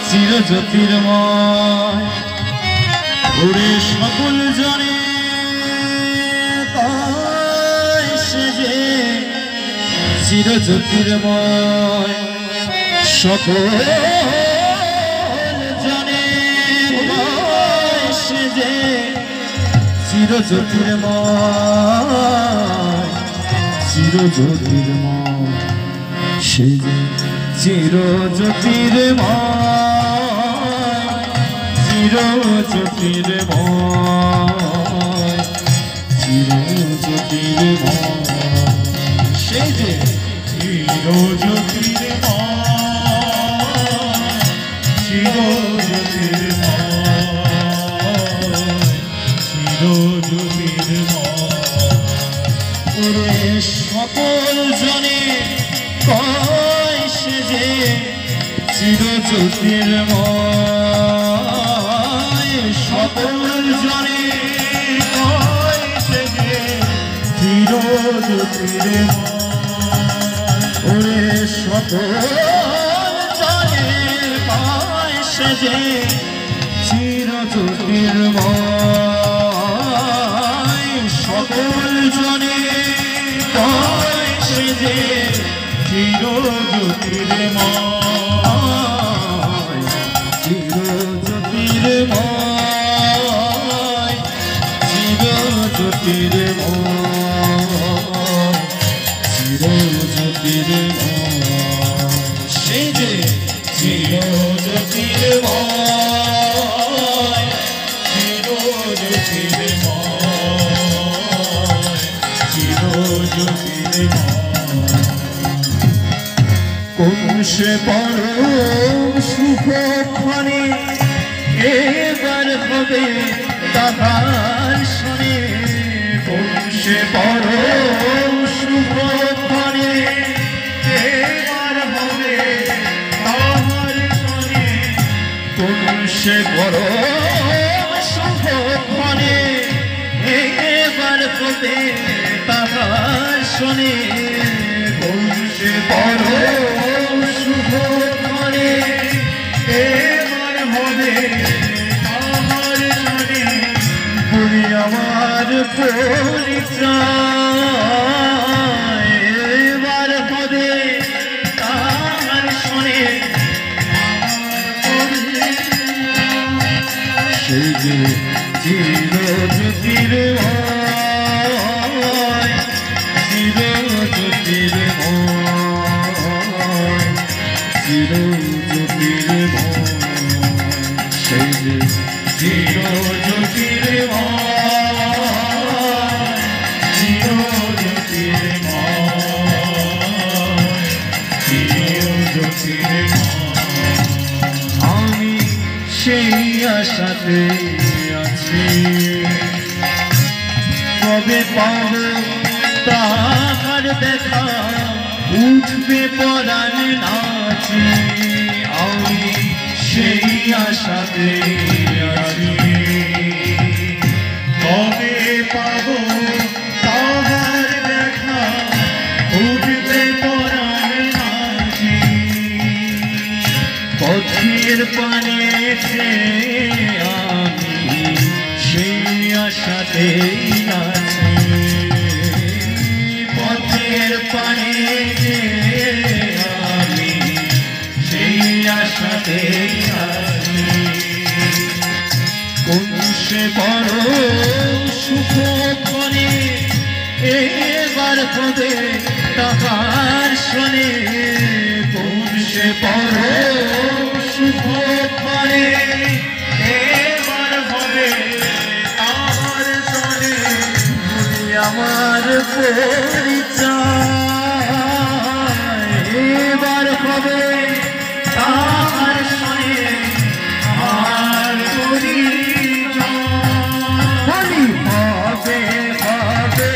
চির জ্যোতির্ময় ওরে সকল জনে সে যে চির জ্যোতির্ময় সকল জনে সে যে চির জ্যোতির্ময় চির জ্যোতির্ময় সে যে চির জ্যোতির্ময় চির জ্যোতির্ময় চির জ্যোতির্ময় সে যে চির জ্যোতির্ময় চির জ্যোতির্ময় চির জ্যোতির্ময় ওরে সকল জনে কয় সে যে চির জ্যোতির্ময় সকল জনে কয় সে যে চির জ্যোতির্ময় ওরে সকল জনে কয় সে যে চির জ্যোতির্ময় সকল জনে কয় সে যে চির জ্যোতির্ময় চির জ্যোতির্ময় চির জ্যোতির্ময় চির জ্যোতির্ময় সে যে চির জ্যোতির্ময় চির জ্যোতির্ময় চির জ্যোতির্ময় কোন সে পরম সুখক্ষণে এবার হবে তাহার শোনে কোন সে পরম সুখক্ষণে এবার হবে তাহার শোনে কোন সে পরম সুখক্ষণে এবার হবে তাহার শোনে কোন সে পরম সুখক্ষণে এবার হবে তাহার শোনে বলি আমার পরিচয় এবার হবে তাহার শোনে সে যে চির জ্যোতির্ময় চির জ্যোতির্ময় চির জ্যোতির্ময় সে যে চির জ্যোতির্ময় চির জ্যোতির্ময় চির জ্যোতির্ময় আমি সেই আশাতে আছি কবে পাব তাহার দেখা উঠবে পরাণ নাচি আমি সেই আশাতে আছি কবে পাব তাহার দেখা উঠবে পরাণ নাচি পথের পানেতে আমি সেই আশাতে আছি পথের পানেতে আমি সেই আশাতে আছি কোন সে বড় সুখক্ষণে এবার হবে তাহার শোনে কোন সে বড় সুখক্ষণে এবার হবে তাহার শোনে বলি আমার পরিচয় এবার হবে তাহার শোনে আমার পরিচয় বলি হবে হবে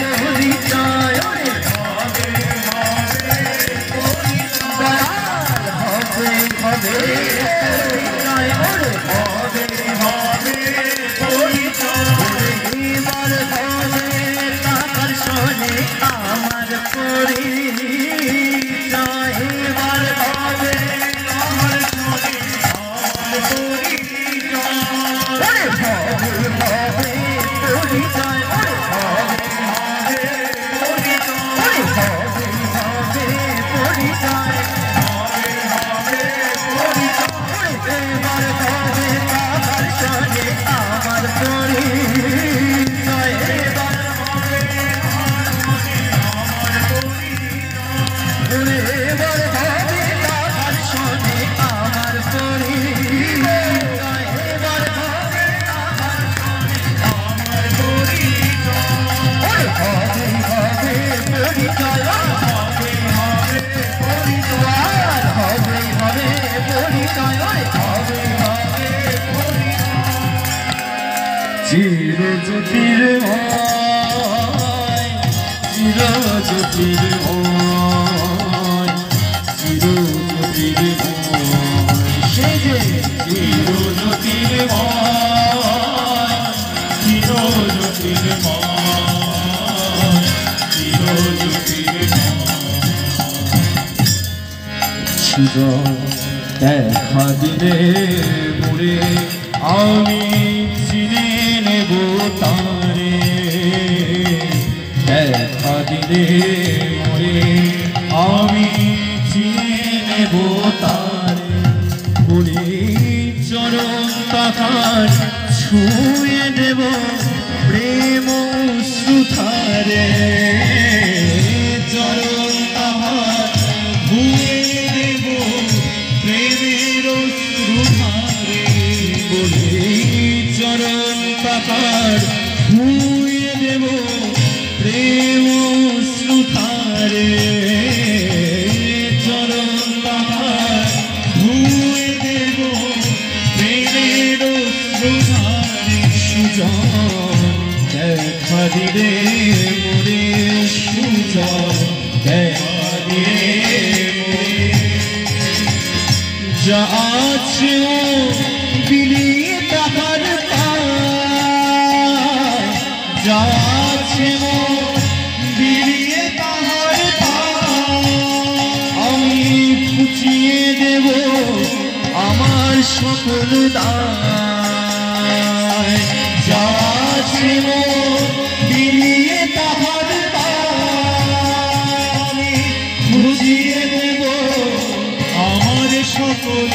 পরিচয় হবে হবে পরিচয় হবে হবে পরিচয় হবে হবে পরিচয় এবার হবে তাহার শোনে আমার পরিচয় এবার হবে তাহার শোনে চিরজ্যোতির্ময় চিরজ্যোতির্ময় চিরজ্যোতির্ময় সে যে চিরজ্যোতির্ময় চিরজ্যোতির্ময় চিরজ্যোতির্ময় দেখা দিলে মোরে আমি চিনে নেব তারে দেখা দিলে মোরে আমি চিনে নেব তারে বলে চরণ তাহার ছুঁয়ে দেব প্রেম সুধারে চরণ তাহার ধুয়ে দেব প্রেমের সুধারে বলে চরণ তাহার ধুয়ে দেব প্রেম সুধারে চরণ তাহার ধুয়ে দেব প্রেমের সুধারে সুজন দেখা দিলে মোরে সুজন দেখা দিলে মোরে যা আছে বিলিয়ে তাহার পায় যা আছে বিলিয়ে তাহার পায় আমি ফুটিয়ে দেব আমার সকল দায় যা আছে বিলিয়ে তাহার পায় আমি ফুটিয়ে দেব আমার সকল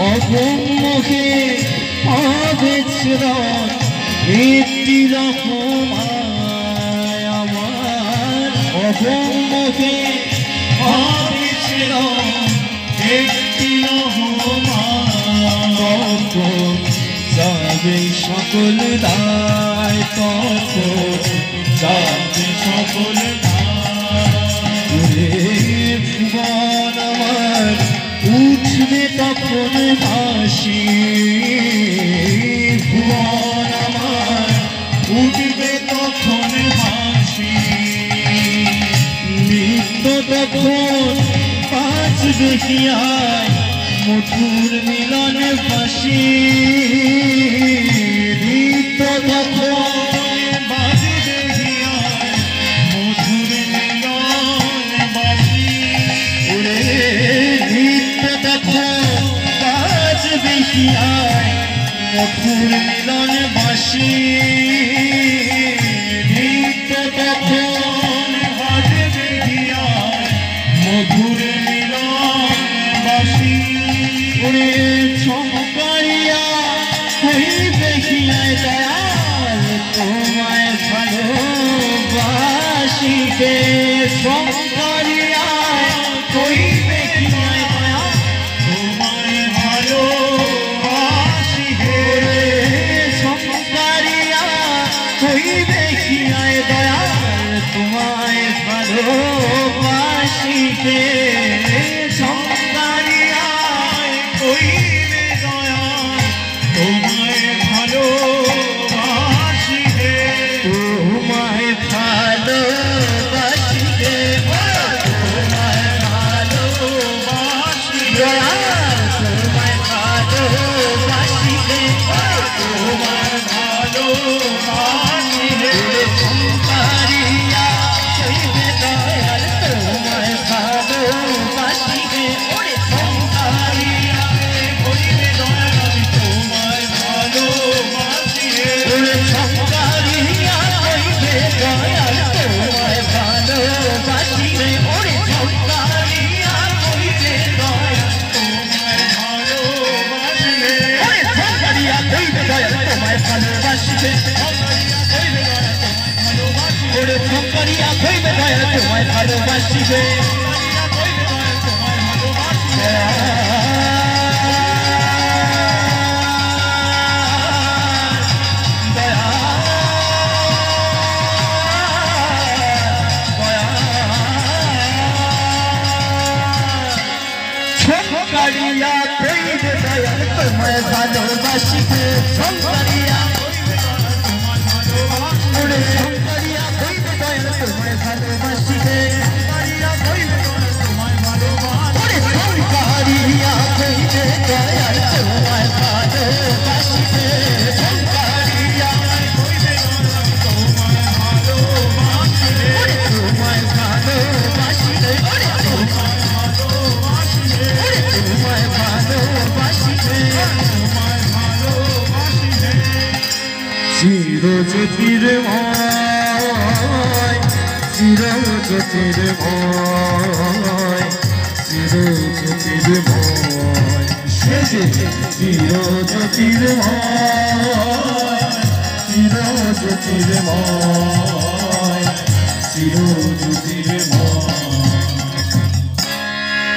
অগম্যকে অবিচ্ছরণ একটি রকম আমার অগম্যকে অবিচ্ছরণ একটি রকম যাবে সকল দায় তখন যাবে সকল ভুবন আমার উঠবে তখন হাসি ভুবন আমার উঠবে তখন হাসি নিত্য তখন বাজবে হিয়ায় মধুর মিলন বাসি নিত্য তখন বাজবে হিয়ায় মধুর মিলন বাসি নিত্য তখন বাজবে হিয়ায় মধুর মিলন বাসি নিত্য তখন বাজবে হিয়ায় মধুর মিলন বাসি চমকারিয়া হইবে হিয়ায় দয়াল তোমায় ভালোবাসিবে চমকারিয়া হইবে হিয়ায় দয়াল তোমায় ভালোবাসিবে চমকারিয়া হইবে হিয়ায় দয়াল তোমায় ভালোবাসিবে চমকারিয়া হইবে দয়াল তোমায় ভালোবাসিবে তোমায় ভালোবাসিবে তোমায় ভালোবাসিবে তোমায় ভালোবাসিবে তোমায় ভালোবাসিবে চমকারিয়া হইবে দয়াল তোমায় ভালোবাসিবে সংসারিয়া কইবে দয়াল তোমায় ভালোবাসিবে সংসারিয়া কইবে দয়াল তোমায় ভালোবাসিবে সংসারিয়া ওরে সংসারিয়া কইবে দয়াল তোমায় ভালোবাসিবে ওরে সংসারিয়া কইবে দয়াল তোমায় ভালোবাসিবে সংসারিয়া কইবে তোমায় ভালোবাসিবে ওরে তোমায় ভালোবাসিবে ওরে তোমায় ভালোবাসিবে চিরজ্যোতির্ময় চিরজ্যোতির্ময় চিরজ্যোতির্ময় চিরজ্যোতির্ময় চিরজ্যোতির্ময় চিরজ্যোতির্ময়